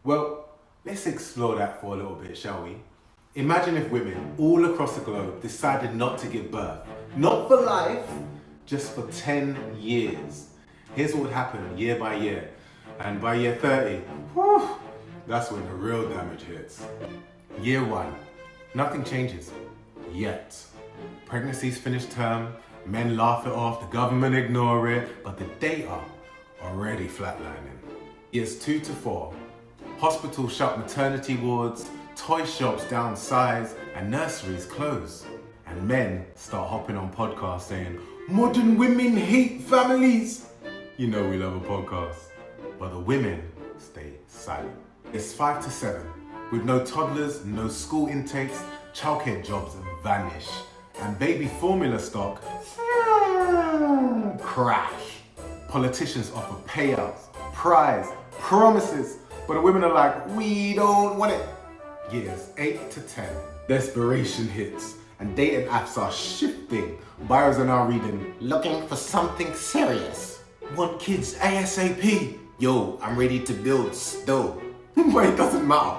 Well, let's explore that for a little bit, shall we? Imagine if women all across the globe decided not to give birth. Not for life, just for 10 years. Here's what would happen year by year. And by year 30, whew, that's when the real damage hits. Year 1, nothing changes. Yet. Pregnancies finish term, men laugh it off, the government ignore it, but the data already flatlining. Years 2 to 4, hospitals shut maternity wards, toy shops downsize, and nurseries close. And men start hopping on podcasts saying, modern women hate families. You know we love a podcast. But the women stay silent. It's 5 to 7, with no toddlers, no school intakes, childcare jobs vanish, and baby formula stock crash. Politicians offer payouts, prize, promises, but the women are like, we don't want it. Years 8 to 10, desperation hits, and dating apps are shifting. Buyers are now reading, looking for something serious. Want kids ASAP. Yo, I'm ready to build still. But it doesn't matter.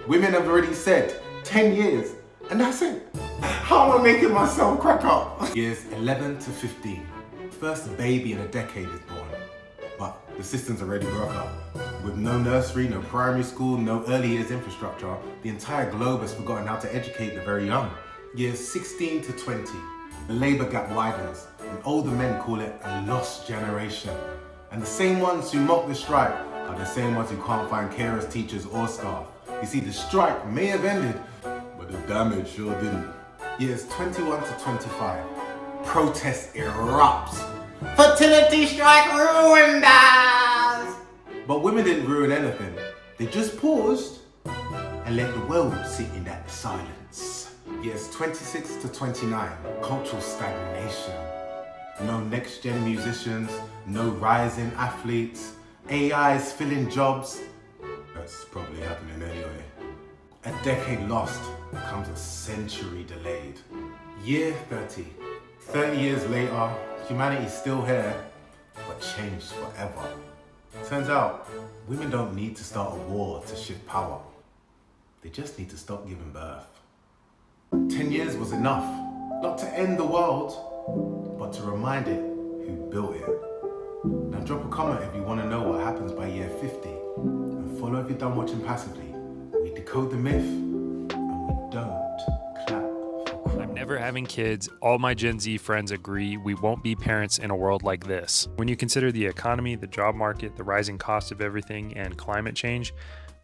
Women have already said 10 years, and that's it. How am I making myself crack up? Years 11 to 15. First baby in a decade is born. But the system's already broke up. With no nursery, no primary school, no early years infrastructure, the entire globe has forgotten how to educate the very young. Years 16 to 20. The labour gap widens, and older men call it a lost generation. And the same ones who mock the strike are the same ones who can't find carers, teachers, or staff. You see, the strike may have ended, but the damage sure didn't. Years 21 to 25. Protest erupts. Fertility strike ruined us! But women didn't ruin anything. They just paused and let the world sit in that silence. Years 26 to 29. Cultural stagnation. No next-gen musicians, no rising athletes, AIs filling jobs. That's probably happening anyway. A decade lost becomes a century delayed. Year 30. 30 years later, humanity's still here, but changed forever. Turns out, women don't need to start a war to shift power. They just need to stop giving birth. 10 years was enough, not to end the world, but to remind it who built it. Now drop a comment if you want to know what happens by year 50. And follow if you're done watching passively. We decode the myth, and we don't clap for cruel. I'm never having kids. All my Gen Z friends agree we won't be parents in a world like this. When you consider the economy, the job market, the rising cost of everything, and climate change,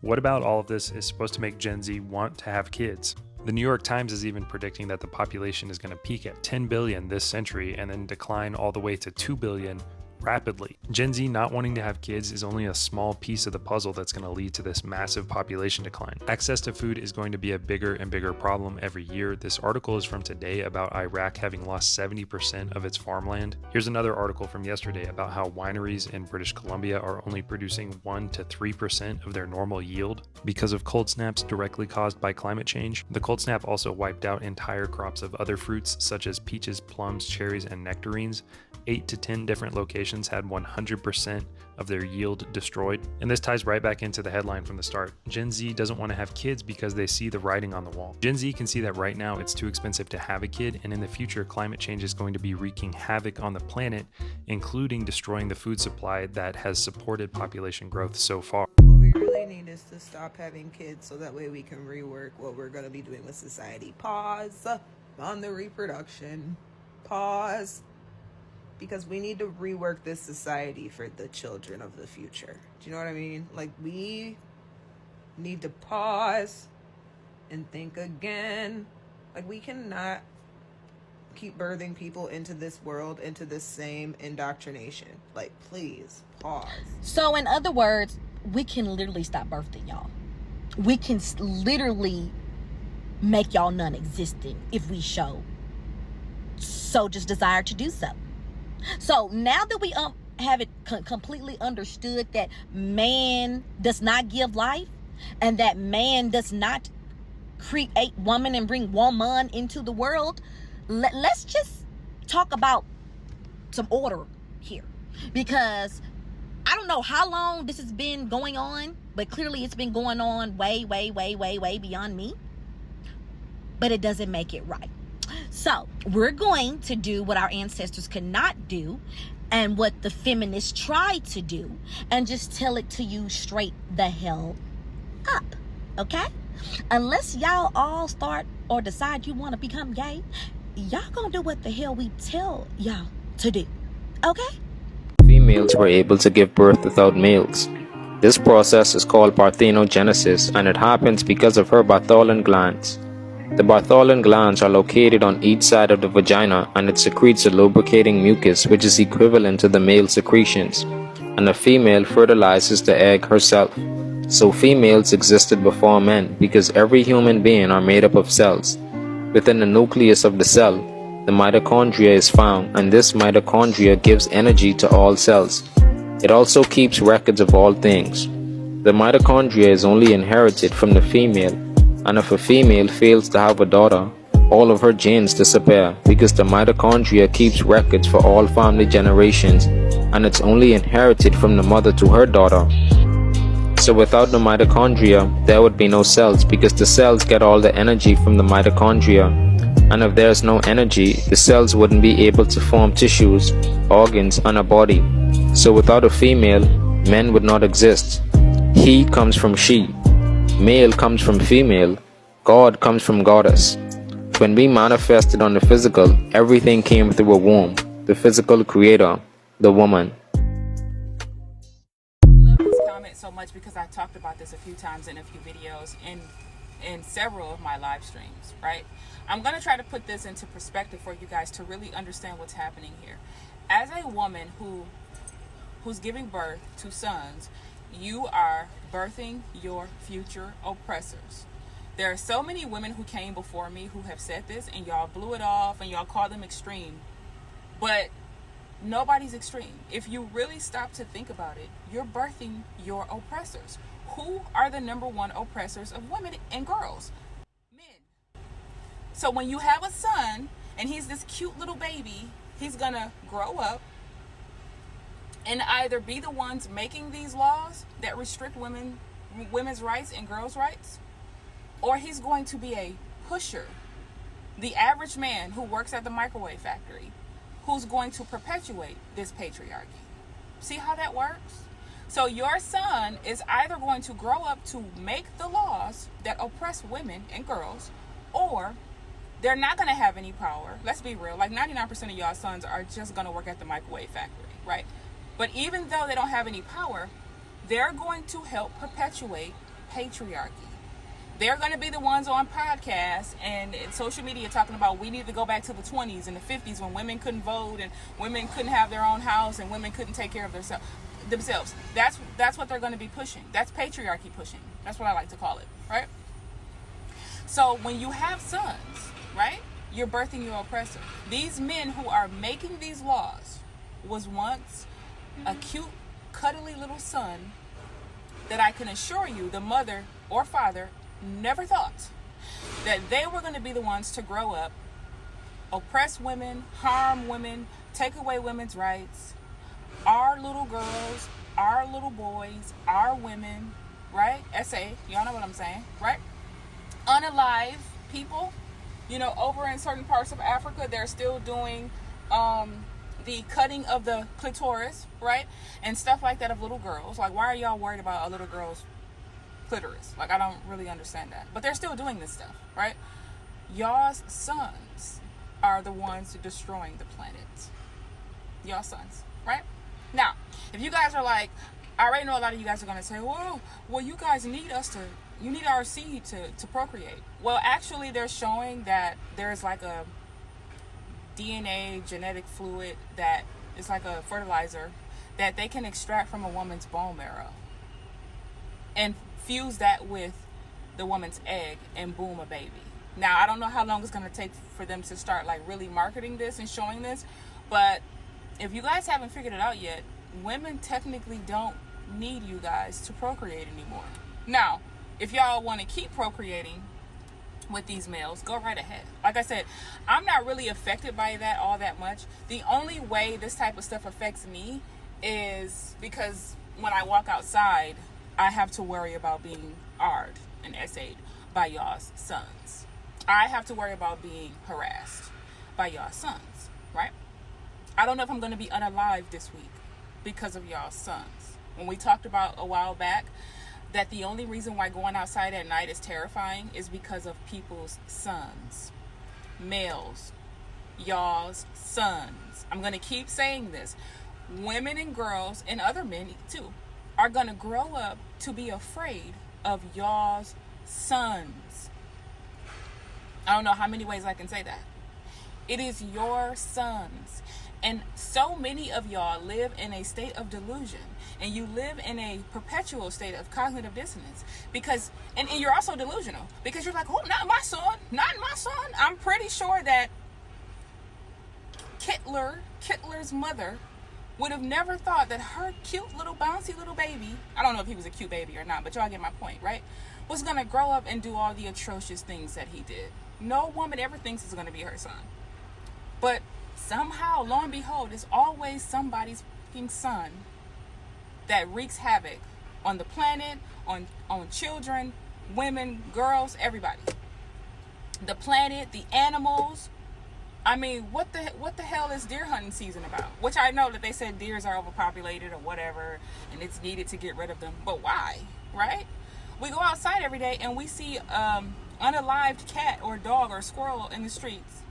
what about all of this is supposed to make Gen Z want to have kids? The New York Times is even predicting that the population is going to peak at 10 billion this century and then decline all the way to 2 billion rapidly. Gen Z not wanting to have kids is only a small piece of the puzzle that's going to lead to this massive population decline. Access to food is going to be a bigger and bigger problem every year. This article is from today about Iraq having lost 70% of its farmland. Here's another article from yesterday about how wineries in British Columbia are only producing 1 to 3% of their normal yield because of cold snaps directly caused by climate change. The cold snap also wiped out entire crops of other fruits such as peaches, plums, cherries, and nectarines. 8 to 10 different locations had 100% of their yield destroyed. And this ties right back into the headline from the start. Gen Z doesn't want to have kids because they see the writing on the wall. Gen Z can see that right now it's too expensive to have a kid, and in the future climate change is going to be wreaking havoc on the planet, including destroying the food supply that has supported population growth so far. What we really need is to stop having kids so that way we can rework what we're going to be doing with society. Pause on the reproduction. Pause. Because we need to rework this society for the children of the future. Do you know what I mean? Like, we need to pause and think again. Like, we cannot keep birthing people into this world, into this same indoctrination. Like, please, pause. So, in other words, we can literally stop birthing y'all. We can literally make y'all non-existent if we so just desire to do so. So now that we have it completely understood that man does not give life and that man does not create woman and bring woman into the world, let's just talk about some order here. Because I don't know how long this has been going on, but clearly it's been going on way beyond me. But it doesn't make it right. So we're going to do what our ancestors could not do and what the feminists tried to do, and just tell it to you straight the hell up. Okay? Unless y'all all start or decide you want to become gay, y'all gonna do what the hell we tell y'all to do. Okay? Females were able to give birth without males. This process is called parthenogenesis, and it happens because of her Bartholin glands. The Bartholin glands are located on each side of the vagina, and it secretes a lubricating mucus which is equivalent to the male secretions, and the female fertilizes the egg herself. So females existed before men because every human being are made up of cells. Within the nucleus of the cell, the mitochondria is found, and this mitochondria gives energy to all cells. It also keeps records of all things. The mitochondria is only inherited from the female, and if a female fails to have a daughter, all of her genes disappear because the mitochondria keeps records for all family generations, and it's only inherited from the mother to her daughter. So without the mitochondria, there would be no cells because the cells get all the energy from the mitochondria, and if there's no energy, the cells wouldn't be able to form tissues, organs, and a body. So without a female, men would not exist. He comes from she. Male comes from female. God comes from goddess. When we manifested on the physical, everything came through a womb, the physical creator, the woman. I love this comment so much because I talked about this a few times in a few videos in several of my live streams, right? I'm going to try to put this into perspective for you guys to really understand what's happening here. As a woman who's giving birth to sons, you are birthing your future oppressors. There are so many women who came before me who have said this, and y'all blew it off and y'all call them extreme. But nobody's extreme. If you really stop to think about it, you're birthing your oppressors. Who are the number one oppressors of women and girls? Men. So when you have a son and he's this cute little baby, he's gonna grow up and either be the ones making these laws that restrict women's rights and girls' rights, or he's going to be a pusher, the average man who works at the microwave factory, who's going to perpetuate this patriarchy. See how that works? So your son is either going to grow up to make the laws that oppress women and girls, or they're not going to have any power. Let's be real. Like 99% of y'all sons are just going to work at the microwave factory, right? But even though they don't have any power, they're going to help perpetuate patriarchy. They're going to be the ones on podcasts and social media talking about we need to go back to the 20s and the 50s when women couldn't vote and women couldn't have their own house and women couldn't take care of themselves. That's what they're going to be pushing. That's patriarchy pushing. That's what I like to call it, right? So when you have sons, right, you're birthing your oppressor. These men who are making these laws was once a cute, cuddly little son that I can assure you the mother or father never thought that they were going to be the ones to grow up, oppress women, harm women, take away women's rights, our little girls, our little boys, our women, right? SA, y'all know what I'm saying, right? Unalive people, you know, over in certain parts of Africa, they're still doing the cutting of the clitoris, right? And stuff like that of little girls. Like, why are y'all worried about a little girl's clitoris? Like, I don't really understand that. But they're still doing this stuff, right? Y'all's sons are the ones destroying the planet. Y'all sons, right? Now, if you guys are like, I already know a lot of you guys are going to say, well, you guys need you need our seed to procreate. Well, actually, they're showing that there's like a DNA genetic fluid that is like a fertilizer that they can extract from a woman's bone marrow and fuse that with the woman's egg and boom, a baby. Now, I don't know how long it's going to take for them to start like really marketing this and showing this, but if you guys haven't figured it out yet, women technically don't need you guys to procreate anymore. Now, if y'all want to keep procreating with these males, go right ahead. Like I said, I'm not really affected by that all that much. The only way this type of stuff affects me is because when I walk outside, I have to worry about being R'd and essayed by y'all's sons. I have to worry about being harassed by y'all's sons, right? I don't know if I'm going to be unalived this week because of y'all's sons. When we talked about a while back that the only reason why going outside at night is terrifying is because of people's sons, males, y'all's sons. I'm going to keep saying this. Women and girls and other men too are going to grow up to be afraid of y'all's sons. I don't know how many ways I can say that. It is your sons. And so many of y'all live in a state of delusion, and you live in a perpetual state of cognitive dissonance because, and you're also delusional because you're like, oh, not my son, not my son. I'm pretty sure that Hitler's mother would have never thought that her cute little bouncy little baby, I don't know if he was a cute baby or not, but y'all get my point, right? Was going to grow up and do all the atrocious things that he did. No woman ever thinks it's going to be her son. But somehow, lo and behold, it's always somebody's fucking son that wreaks havoc on the planet, on children, women, girls, everybody. The planet, the animals. I mean, what the hell is deer hunting season about? Which I know that they said deers are overpopulated or whatever, and it's needed to get rid of them. But why, right? We go outside every day and we see unalived cat or dog or squirrel in the streets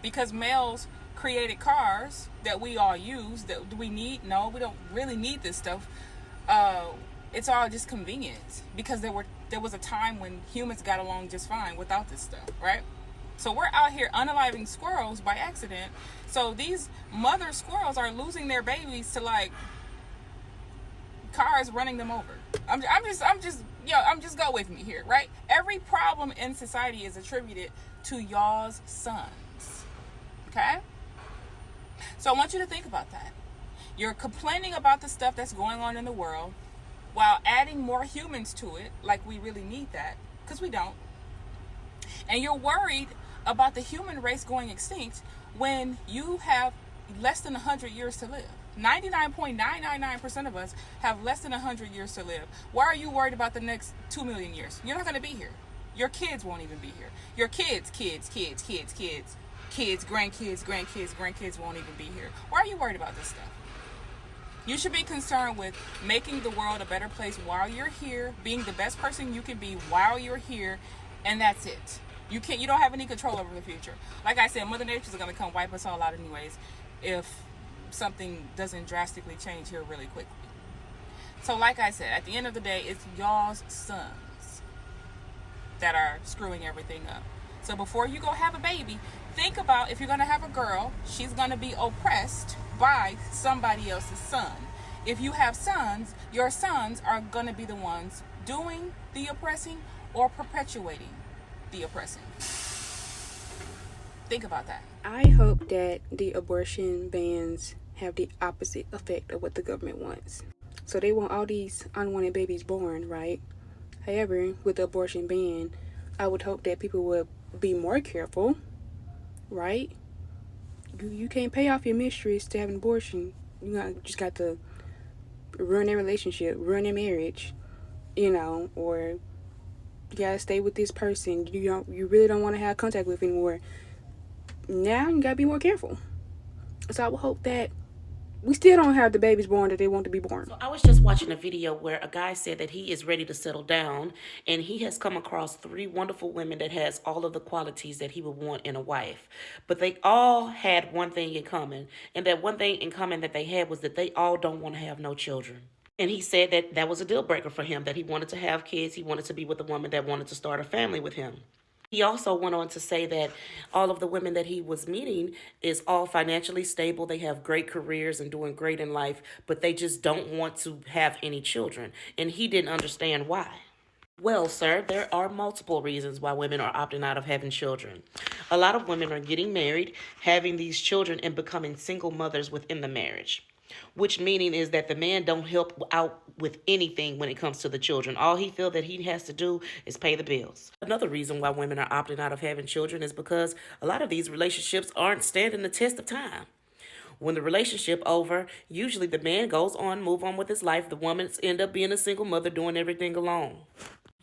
because males created cars that we all use. That do we need? No, we don't really need this stuff. It's all just convenient because there was a time when humans got along just fine without this stuff, right? So we're out here unaliving squirrels by accident. So these mother squirrels are losing their babies to like cars running them over. I'm just go with me here, right? Every problem in society is attributed to y'all's sons. Okay? So I want you to think about that. You're complaining about the stuff that's going on in the world while adding more humans to it, like we really need that, because we don't. And you're worried about the human race going extinct when you have less than 100 years to live. 99.999% of us have less than 100 years to live. Why are you worried about the next 2 million years? You're not going to be here. Your kids won't even be here. Your kids, grandkids won't even be here. Why are you worried about this stuff? You should be concerned with making the world a better place while you're here, being the best person you can be while you're here, and that's it. You don't have any control over the future. Like I said, Mother Nature's going to come wipe us all out anyways if something doesn't drastically change here really quickly. So like I said, at the end of the day, it's y'all's sons that are screwing everything up. So before you go have a baby, think about if you're going to have a girl, she's going to be oppressed by somebody else's son. If you have sons, your sons are going to be the ones doing the oppressing or perpetuating the oppressing. Think about that. I hope that the abortion bans have the opposite effect of what the government wants. So they want all these unwanted babies born, right? However, with the abortion ban, I would hope that people would be more careful, right? You can't pay off your mistress to have an abortion. Just got to ruin their relationship, ruin their marriage, or you gotta stay with this person you really don't want to have contact with anymore. Now you gotta be more careful. So I would hope that we still don't have the babies born that they want to be born. So I was just watching a video where a guy said that he is ready to settle down, and he has come across 3 wonderful women that has all of the qualities that he would want in a wife. But they all had one thing in common, and that one thing in common that they had was that they all don't want to have no children. And he said that that was a deal breaker for him, that he wanted to have kids. He wanted to be with a woman that wanted to start a family with him. He also went on to say that all of the women that he was meeting is all financially stable. They have great careers and doing great in life, but they just don't want to have any children. And he didn't understand why. Well, sir, there are multiple reasons why women are opting out of having children. A lot of women are getting married, having these children, and becoming single mothers within the marriage. Which meaning is that the man don't help out with anything when it comes to the children. All he feels that he has to do is pay the bills. Another reason why women are opting out of having children is because a lot of these relationships aren't standing the test of time. When the relationship over, usually the man goes on, move on with his life. The woman's end up being a single mother doing everything alone.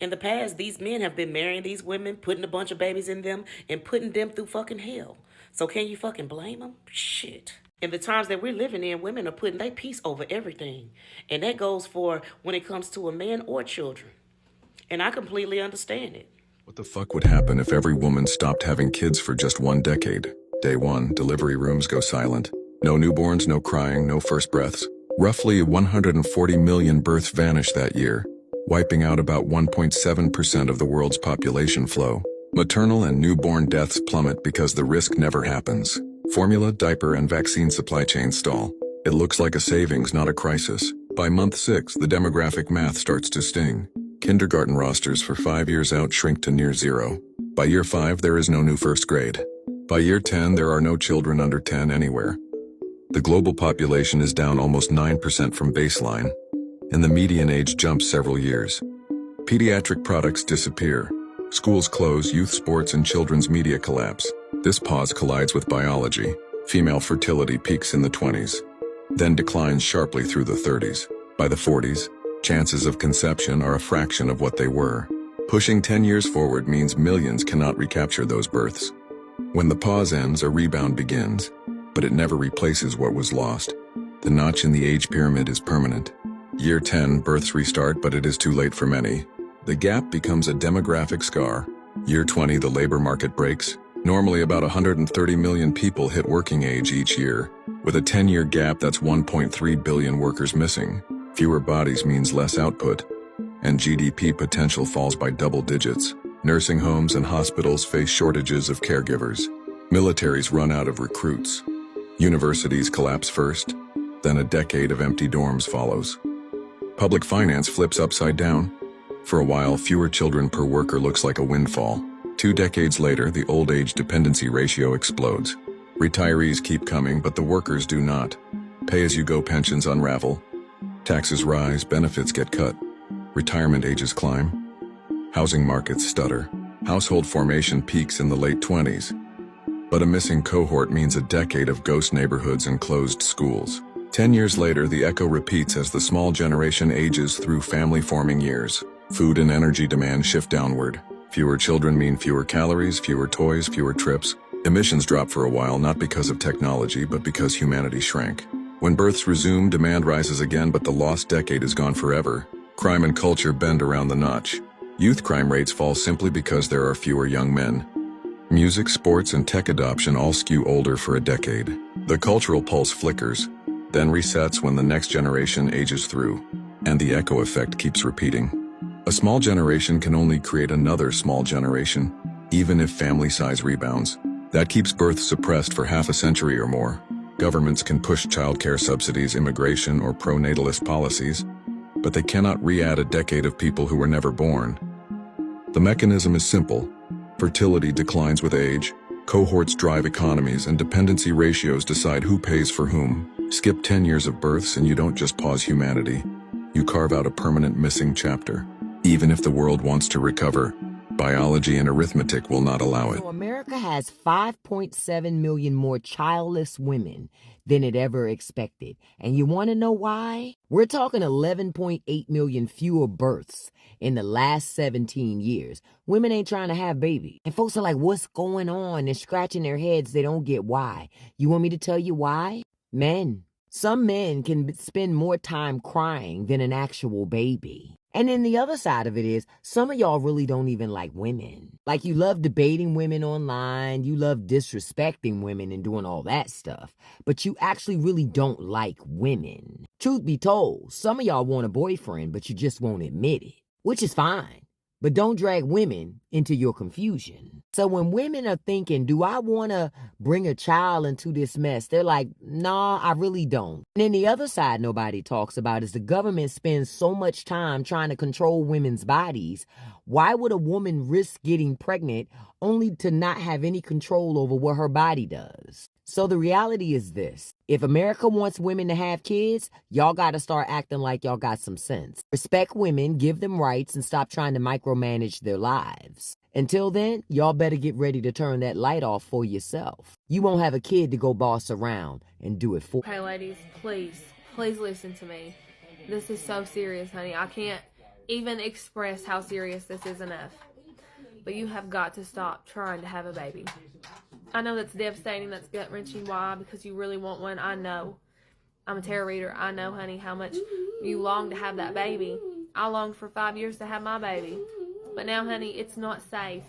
In the past, these men have been marrying these women, putting a bunch of babies in them, and putting them through fucking hell. So can you fucking blame them? Shit. In the times that we're living in, women are putting their peace over everything. And that goes for when it comes to a man or children. And I completely understand it. What the fuck would happen if every woman stopped having kids for just 1 decade? Day 1, delivery rooms go silent. No newborns, no crying, no first breaths. Roughly 140 million births vanish that year, wiping out about 1.7% of the world's population flow. Maternal and newborn deaths plummet because the risk never happens. Formula, diaper, and vaccine supply chains stall. It looks like a savings, not a crisis. By month 6, the demographic math starts to sting. Kindergarten rosters for 5 years out shrink to near zero. By year 5, there is no new first grade. By year 10, there are no children under 10 anywhere. The global population is down almost 9% from baseline, and the median age jumps several years. Pediatric products disappear. Schools close, youth sports and children's media collapse. This pause collides with biology. Female fertility peaks in the 20s, then declines sharply through the 30s. By the 40s, chances of conception are a fraction of what they were. Pushing 10 years forward means millions cannot recapture those births. When the pause ends, a rebound begins, but it never replaces what was lost. The notch in the age pyramid is permanent. Year 10, births restart, but it is too late for many. The gap becomes a demographic scar. Year 20, the labor market breaks. Normally about 130 million people hit working age each year. With a 10-year gap, that's 1.3 billion workers missing. Fewer bodies means less output, and GDP potential falls by double digits. Nursing homes and hospitals face shortages of caregivers. Militaries run out of recruits. Universities collapse first, then a decade of empty dorms follows. Public finance flips upside down. For a while, fewer children per worker looks like a windfall. 2 decades later, the old age dependency ratio explodes. Retirees keep coming, but the workers do not. Pay-as-you-go pensions unravel. Taxes rise, benefits get cut. Retirement ages climb. Housing markets stutter. Household formation peaks in the late 20s. But a missing cohort means a decade of ghost neighborhoods and closed schools. 10 years later, the echo repeats as the small generation ages through family-forming years. Food and energy demand shift downward. Fewer children mean fewer calories, fewer toys, fewer trips. Emissions drop for a while, not because of technology, but because humanity shrank. When births resume, demand rises again, but the lost decade is gone forever. Crime and culture bend around the notch. Youth crime rates fall simply because there are fewer young men. Music, sports, and tech adoption all skew older for a decade. The cultural pulse flickers, then resets when the next generation ages through, and the echo effect keeps repeating. A small generation can only create another small generation, even if family size rebounds. That keeps births suppressed for half a century or more. Governments can push childcare subsidies, immigration, or pro-natalist policies, but they cannot re-add a decade of people who were never born. The mechanism is simple. Fertility declines with age, cohorts drive economies, and dependency ratios decide who pays for whom. Skip 10 years of births and you don't just pause humanity. You carve out a permanent missing chapter. Even if the world wants to recover, biology and arithmetic will not allow it. So America has 5.7 million more childless women than it ever expected. And you want to know why? We're talking 11.8 million fewer births in the last 17 years. Women ain't trying to have babies. And folks are like, what's going on? And scratching their heads. They don't get why. You want me to tell you why? Men. Some men can spend more time crying than an actual baby. And then the other side of it is, some of y'all really don't even like women. Like, you love debating women online, you love disrespecting women and doing all that stuff, but you actually really don't like women. Truth be told, some of y'all want a boyfriend, but you just won't admit it, which is fine. But don't drag women into your confusion. So when women are thinking, do I want to bring a child into this mess? They're like, nah, I really don't. And then the other side nobody talks about is the government spends so much time trying to control women's bodies. Why would a woman risk getting pregnant only to not have any control over what her body does? So the reality is this. If America wants women to have kids, y'all got to start acting like y'all got some sense. Respect women, give them rights, and stop trying to micromanage their lives. Until then, y'all better get ready to turn that light off for yourself. You won't have a kid to go boss around and do it for. Okay, ladies, please listen to me. This is so serious, honey. I can't even express how serious this is enough. But you have got to stop trying to have a baby. I know that's devastating, that's gut-wrenching. Why? Because you really want one. I know. I'm a tarot reader. I know, honey, how much you long to have that baby. I longed for 5 years to have my baby. But now, honey, it's not safe.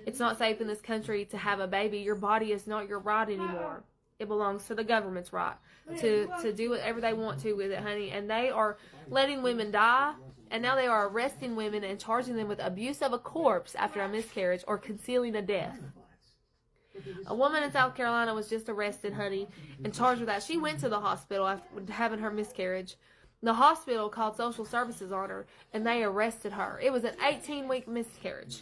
It's not safe in this country to have a baby. Your body is not your right anymore. It belongs to the government's right to do whatever they want to with it, honey. And they are letting women die, and now they are arresting women and charging them with abuse of a corpse after a miscarriage or concealing a death. A woman in South Carolina was just arrested, honey, and charged with that. She went to the hospital after having her miscarriage. The hospital called social services on her, and they arrested her. It was an 18-week miscarriage.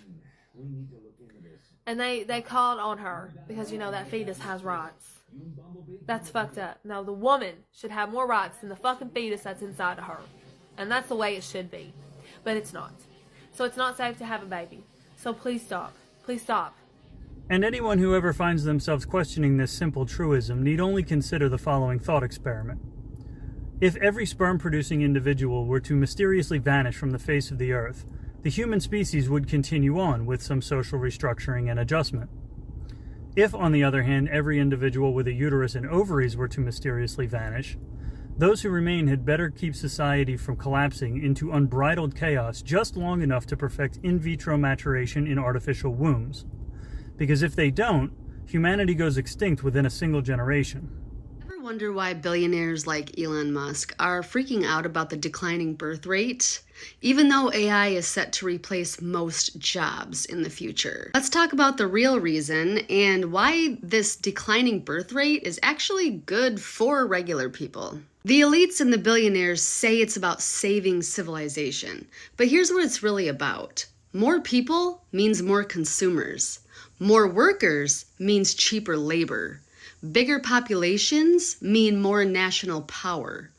And they called on her because, you know, that fetus has rights. That's fucked up. No, the woman should have more rights than the fucking fetus that's inside of her. And that's the way it should be. But it's not. So it's not safe to have a baby. So please stop. Please stop. And anyone who ever finds themselves questioning this simple truism need only consider the following thought experiment. If every sperm-producing individual were to mysteriously vanish from the face of the earth, the human species would continue on with some social restructuring and adjustment. If, on the other hand, every individual with a uterus and ovaries were to mysteriously vanish, those who remain had better keep society from collapsing into unbridled chaos just long enough to perfect in vitro maturation in artificial wombs. Because if they don't, humanity goes extinct within a single generation. Wonder why billionaires like Elon Musk are freaking out about the declining birth rate, even though AI is set to replace most jobs in the future. Let's talk about the real reason and why this declining birth rate is actually good for regular people. The elites and the billionaires say it's about saving civilization, but here's what it's really about. More people means more consumers. More workers means cheaper labor. Bigger populations mean more national power.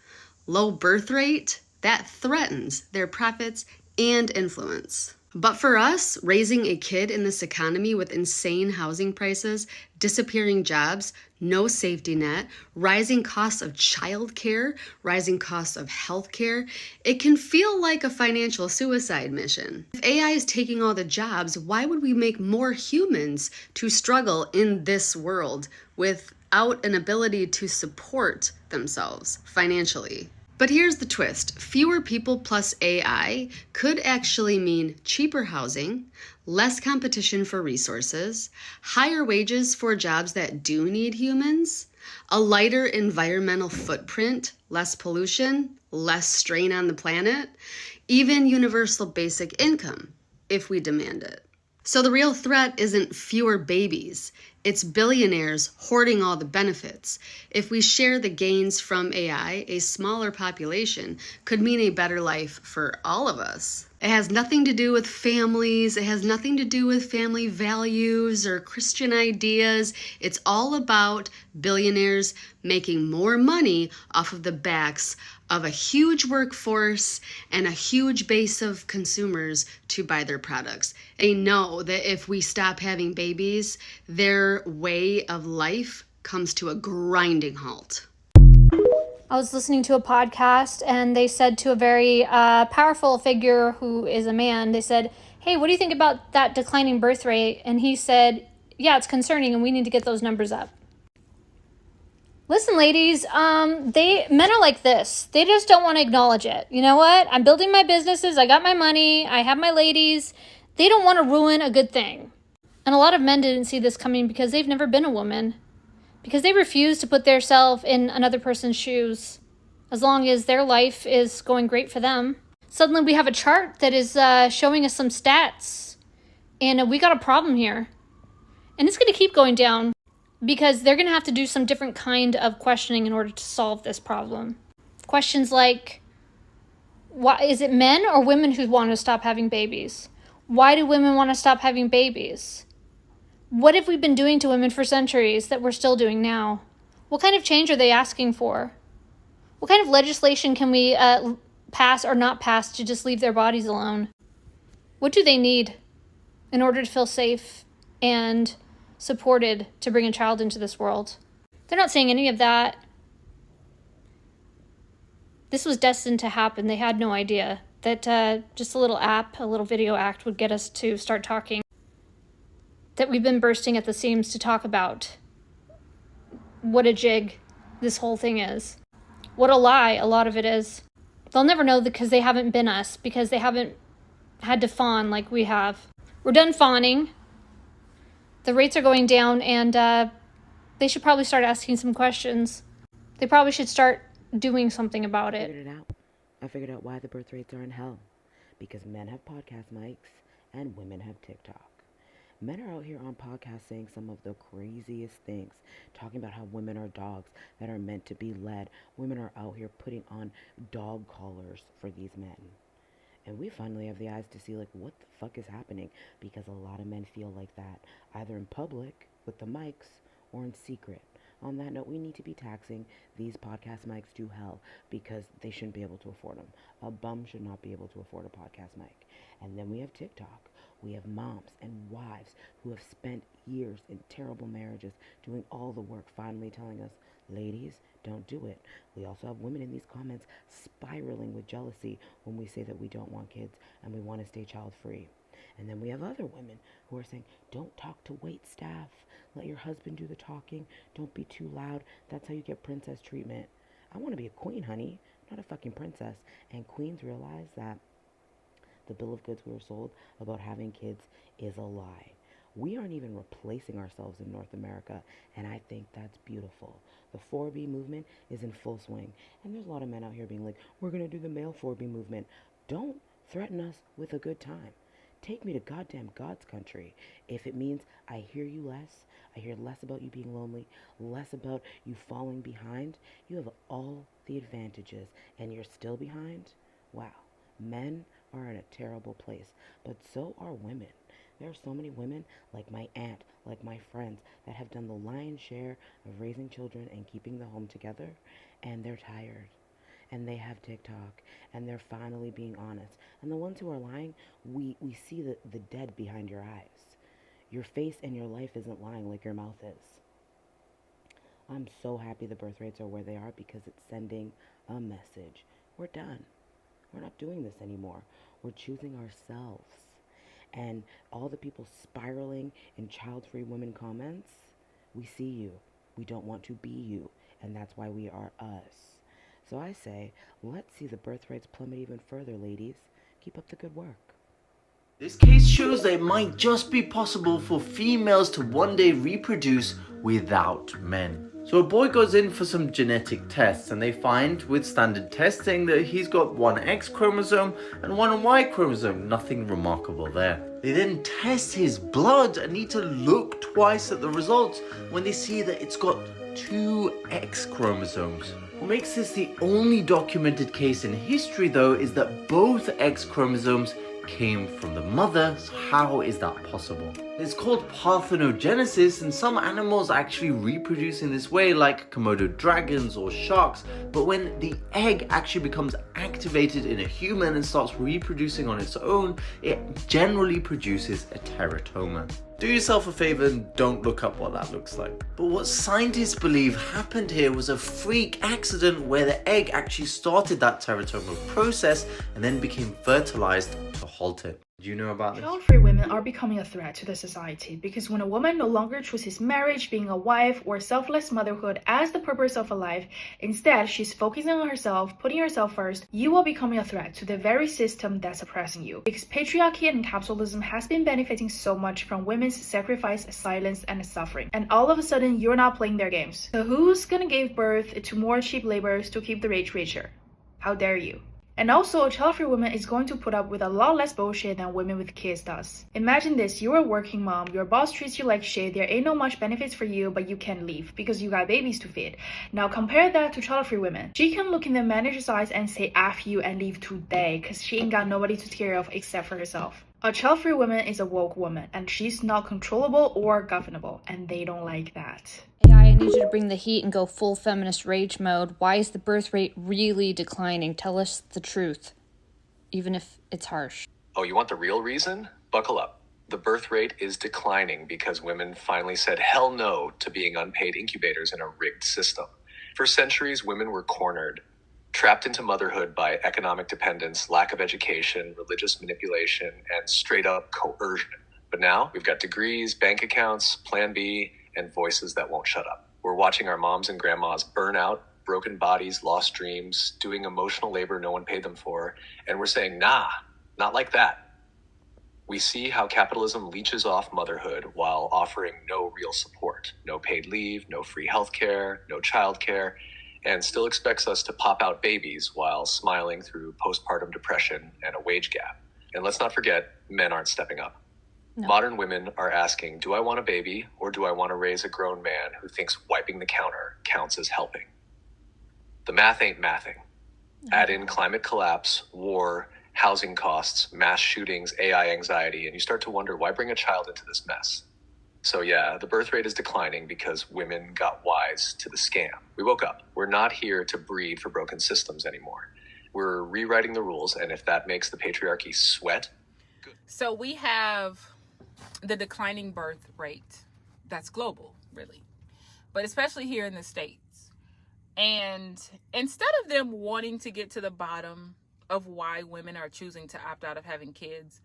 Low birth rate, that threatens their profits and influence. But for us, raising a kid in this economy with insane housing prices, disappearing jobs, no safety net, rising costs of childcare, rising costs of healthcare, it can feel like a financial suicide mission. If AI is taking all the jobs, why would we make more humans to struggle in this world without an ability to support themselves financially? But here's the twist. Fewer people plus AI could actually mean cheaper housing, less competition for resources, higher wages for jobs that do need humans, a lighter environmental footprint, less pollution, less strain on the planet, even universal basic income, if we demand it. So the real threat isn't fewer babies. It's billionaires hoarding all the benefits. If we share the gains from AI, a smaller population could mean a better life for all of us. It has nothing to do with families. It has nothing to do with family values or Christian ideas. It's all about billionaires making more money off of the backs of a huge workforce and a huge base of consumers to buy their products. They know that if we stop having babies, their way of life comes to a grinding halt. I was listening to a podcast and they said to a very powerful figure who is a man, they said, "Hey, what do you think about that declining birth rate?" And he said, "Yeah, it's concerning and we need to get those numbers up." Listen, ladies, men are like this. They just don't want to acknowledge it. You know what? I'm building my businesses. I got my money. I have my ladies. They don't want to ruin a good thing. And a lot of men didn't see this coming because they've never been a woman. Because they refuse to put themselves in another person's shoes as long as their life is going great for them. Suddenly we have a chart that is showing us some stats. And we got a problem here. And it's going to keep going down. Because they're going to have to do some different kind of questioning in order to solve this problem. Questions like, why is it men or women who want to stop having babies? Why do women want to stop having babies? What have we been doing to women for centuries that we're still doing now? What kind of change are they asking for? What kind of legislation can we pass or not pass to just leave their bodies alone? What do they need? in order to feel safe and supported to bring a child into this world. They're not saying any of that. This was destined to happen. They had no idea that just a little app, a little video act would get us to start talking. That we've been bursting at the seams to talk about what a jig this whole thing is. What a lie a lot of it is. They'll never know because they haven't been us, because they haven't had to fawn like we have. We're done fawning. The rates are going down, and they should probably start asking some questions. They probably should start doing something about it. I figured out why the birth rates are in hell. Because men have podcast mics and women have TikTok. Men are out here on podcasts saying some of the craziest things, talking about how women are dogs that are meant to be led. Women are out here putting on dog collars for these men. And we finally have the eyes to see, like, what the fuck is happening? Because a lot of men feel like that, either in public with the mics or in secret. On that note, we need to be taxing these podcast mics to hell because they shouldn't be able to afford them. A bum should not be able to afford a podcast mic. And then we have TikTok. We have moms and wives who have spent years in terrible marriages doing all the work, finally telling us, ladies, don't do it. We also have women in these comments spiraling with jealousy when we say that we don't want kids and we want to stay child-free. And then we have other women who are saying, don't talk to wait staff. Let your husband do the talking. Don't be too loud. That's how you get princess treatment. I want to be a queen, honey, not a fucking princess. And queens realize that the bill of goods we were sold about having kids is a lie. We aren't even replacing ourselves in North America, and I think that's beautiful. The 4B movement is in full swing, and there's a lot of men out here being like, we're going to do the male 4B movement. Don't threaten us with a good time. Take me to goddamn God's country. If it means I hear you less, I hear less about you being lonely, less about you falling behind, you have all the advantages, and you're still behind, wow. Men are in a terrible place, but so are women. There are so many women, like my aunt, like my friends, that have done the lion's share of raising children and keeping the home together, and they're tired. And they have TikTok, and they're finally being honest. And the ones who are lying, we see the dead behind your eyes. Your face and your life isn't lying like your mouth is. I'm so happy the birth rates are where they are because it's sending a message. We're done. We're not doing this anymore. We're choosing ourselves. And all the people spiraling in child-free women comments, we see you. We don't want to be you. And that's why we are us. So I say, let's see the birth rates plummet even further, ladies. Keep up the good work. This case shows that it might just be possible for females to one day reproduce without men. So a boy goes in for some genetic tests and they find with standard testing that he's got one X chromosome and one Y chromosome, nothing remarkable there. They then test his blood and need to look twice at the results when they see that it's got two X chromosomes. What makes this the only documented case in history though is that both X chromosomes came from the mother, so how is that possible? It's called parthenogenesis, and some animals actually reproduce in this way, like Komodo dragons or sharks, but when the egg actually becomes activated in a human and starts reproducing on its own, it generally produces a teratoma. Do yourself a favor and don't look up what that looks like. But what scientists believe happened here was a freak accident where the egg actually started that teratoma process and then became fertilized to halt it. Do you know about this? Child-free women are becoming a threat to the society because when a woman no longer chooses marriage, being a wife, or selfless motherhood as the purpose of a life, instead she's focusing on herself, putting herself first, you are becoming a threat to the very system that's oppressing you. Because patriarchy and capitalism has been benefiting so much from women's sacrifice, silence, and suffering. And all of a sudden, you're not playing their games. So who's gonna give birth to more cheap laborers to keep the rich richer? How dare you? And also, a child-free woman is going to put up with a lot less bullshit than women with kids does. Imagine this, you're a working mom, your boss treats you like shit, there ain't no much benefits for you, but you can't leave because you got babies to feed. Now compare that to child-free women. She can look in the manager's eyes and say F you and leave today because she ain't got nobody to take care of except for herself. A child-free woman is a woke woman, and she's not controllable or governable, and they don't like that. AI, I need you to bring the heat and go full feminist rage mode. Why is the birth rate really declining? Tell us the truth, even if it's harsh. Oh, you want the real reason? Buckle up. The birth rate is declining because women finally said hell no to being unpaid incubators in a rigged system. For centuries, women were cornered, trapped into motherhood by economic dependence, lack of education, religious manipulation, and straight up coercion. But now we've got degrees, bank accounts, Plan B, and voices that won't shut up. We're watching our moms and grandmas burn out, broken bodies, lost dreams, doing emotional labor no one paid them for, and we're saying, nah, not like that. We see how capitalism leeches off motherhood while offering no real support, no paid leave, no free healthcare, no childcare, and still expects us to pop out babies while smiling through postpartum depression and a wage gap. And let's not forget, men aren't stepping up. No. Modern women are asking, do I want a baby or do I want to raise a grown man who thinks wiping the counter counts as helping? The math ain't mathing. Add in climate collapse, war, housing costs, mass shootings, AI anxiety, and you start to wonder, why bring a child into this mess? So yeah, the birth rate is declining because women got wise to the scam. We woke up. We're not here to breed for broken systems anymore. We're rewriting the rules, and if that makes the patriarchy sweat, good. So we have the declining birth rate that's global, really, but especially here in the States. And instead of them wanting to get to the bottom of why women are choosing to opt out of having kids,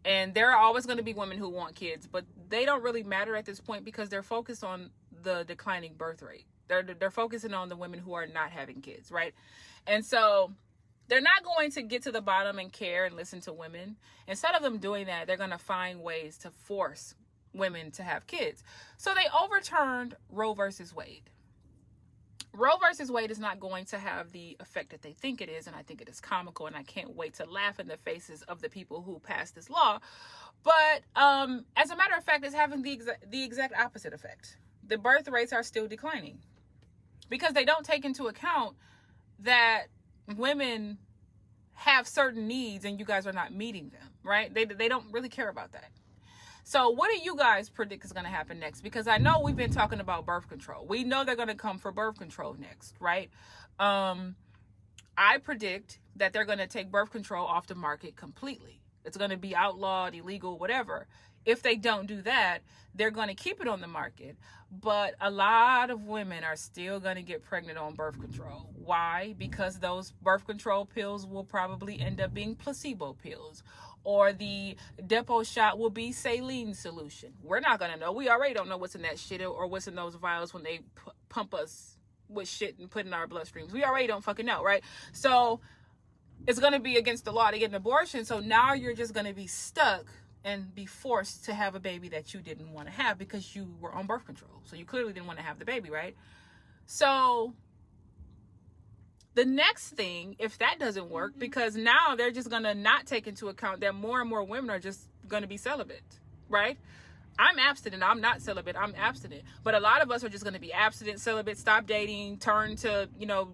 and there are always going to be women who want kids, but they don't really matter at this point because they're focused on the declining birth rate. They're focusing on the women who are not having kids, right? And so they're not going to get to the bottom and care and listen to women. Instead of them doing that, they're going to find ways to force women to have kids. So they overturned Roe versus Wade. Roe versus Wade is not going to have the effect that they think it is, and I think it is comical, and I can't wait to laugh in the faces of the people who passed this law. But as a matter of fact, it's having the exact opposite effect. The birth rates are still declining because they don't take into account that women have certain needs and you guys are not meeting them, right? They don't really care about that. So what do you guys predict is going to happen next? Because I know we've been talking about birth control. We know they're going to come for birth control next, right? I predict that they're going to take birth control off the market completely. It's going to be outlawed, illegal, whatever. If they don't do that, they're going to keep it on the market. But a lot of women are still going to get pregnant on birth control. Why? Because those birth control pills will probably end up being placebo pills. Or the depot shot will be saline solution. We're not going to know. We already don't know what's in that shit or what's in those vials when they pump us with shit and put in our bloodstreams. We already don't fucking know, right? So it's going to be against the law to get an abortion. So now you're just going to be stuck and be forced to have a baby that you didn't want to have because you were on birth control. So you clearly didn't want to have the baby, right? So the next thing, if that doesn't work, because now they're just going to not take into account that more and more women are just going to be celibate, right? I'm abstinent. I'm not celibate. I'm abstinent. But a lot of us are just going to be abstinent, celibate, stop dating, turn to,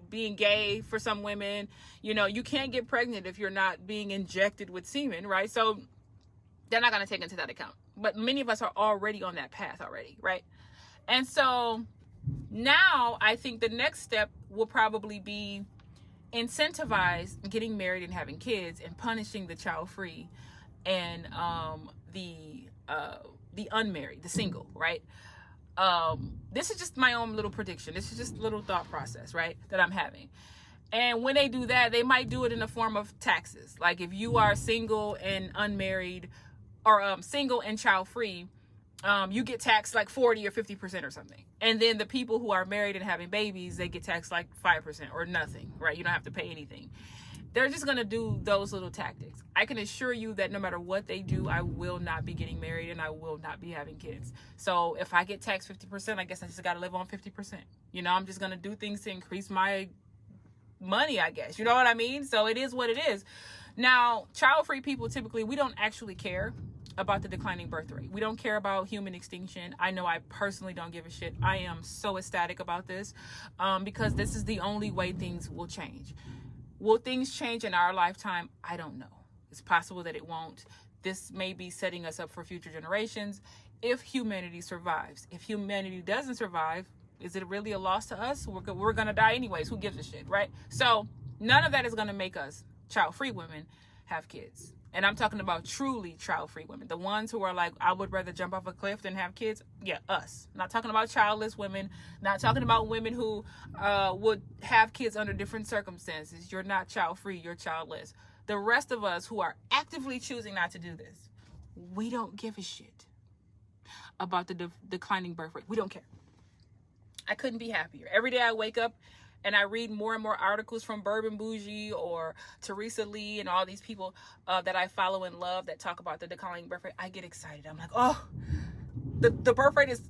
being gay for some women. You can't get pregnant if you're not being injected with semen, right? So they're not going to take into that account. But many of us are already on that path already, right? And so now I think the next step will probably be incentivize getting married and having kids and punishing the child-free and the unmarried, the single, right? This is just my own little prediction. This is just a little thought process, right, that I'm having. And when they do that, they might do it in the form of taxes. Like if you are single and unmarried or single and child-free, you get taxed like 40 or 50% or something. And then the people who are married and having babies, they get taxed like 5% or nothing, right? You don't have to pay anything. They're just going to do those little tactics. I can assure you that no matter what they do, I will not be getting married and I will not be having kids. So if I get taxed 50%, I guess I just got to live on 50%. I'm just going to do things to increase my money, I guess. You know what I mean? So it is what it is. Now, child-free people, typically, we don't actually care about the declining birth rate. We don't care about human extinction. I know I personally don't give a shit. I am so ecstatic about this because this is the only way things will change. Will things change in our lifetime? I don't know. It's possible that it won't. This may be setting us up for future generations if humanity survives. If humanity doesn't survive, is it really a loss to us? We're going to die anyways. Who gives a shit, right? So none of that is going to make us child-free women have kids. And I'm talking about truly child-free women. The ones who are like, I would rather jump off a cliff than have kids. Yeah, us. Not talking about childless women. Not talking about women who would have kids under different circumstances. You're not child-free. You're childless. The rest of us who are actively choosing not to do this, we don't give a shit about the declining birth rate. We don't care. I couldn't be happier. Every day I wake up and I read more and more articles from Bourbon Bougie or Teresa Lee and all these people that I follow and love that talk about the declining birth rate. I get excited. I'm like, oh, the birth rate is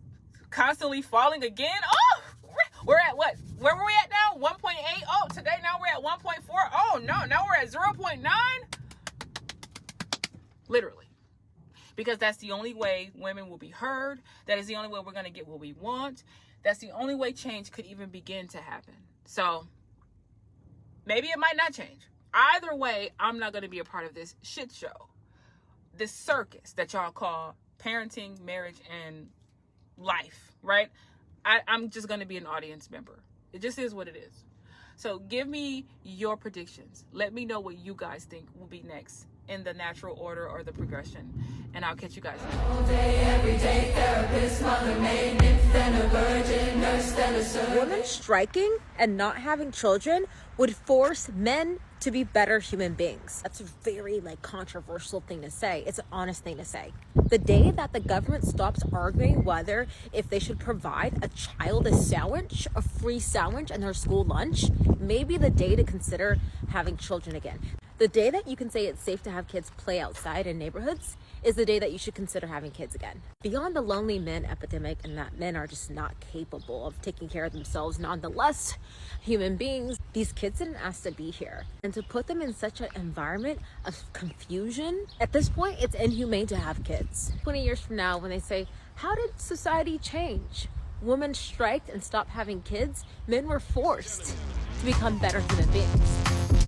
constantly falling again. Oh, we're at what? Where were we at now? 1.8. Oh, today now we're at 1.4. Oh, no, now we're at 0.9. Literally. Because that's the only way women will be heard. That is the only way we're going to get what we want. That's the only way change could even begin to happen. So maybe it might not change. Either way, I'm not going to be a part of this shit show, this circus that y'all call parenting, marriage, and life, right? I'm just going to be an audience member. It just is what it is. So give me your predictions. Let me know what you guys think will be next in the natural order or the progression. And I'll catch you guys next. All day, every day, therapist, mother, maid, nymph, then a virgin, nurse, then a servant. Women striking and not having children would force men to be better human beings. That's a very controversial thing to say. It's an honest thing to say. The day that the government stops arguing whether if they should provide a child a sandwich, a free sandwich in their school lunch, may be the day to consider having children again. The day that you can say it's safe to have kids play outside in neighborhoods is the day that you should consider having kids again. Beyond the lonely men epidemic and that men are just not capable of taking care of themselves, nonetheless, human beings, these kids didn't ask to be here. And to put them in such an environment of confusion, at this point, it's inhumane to have kids. 20 years from now, when they say, how did society change? Women striked and stopped having kids. Men were forced to become better human beings.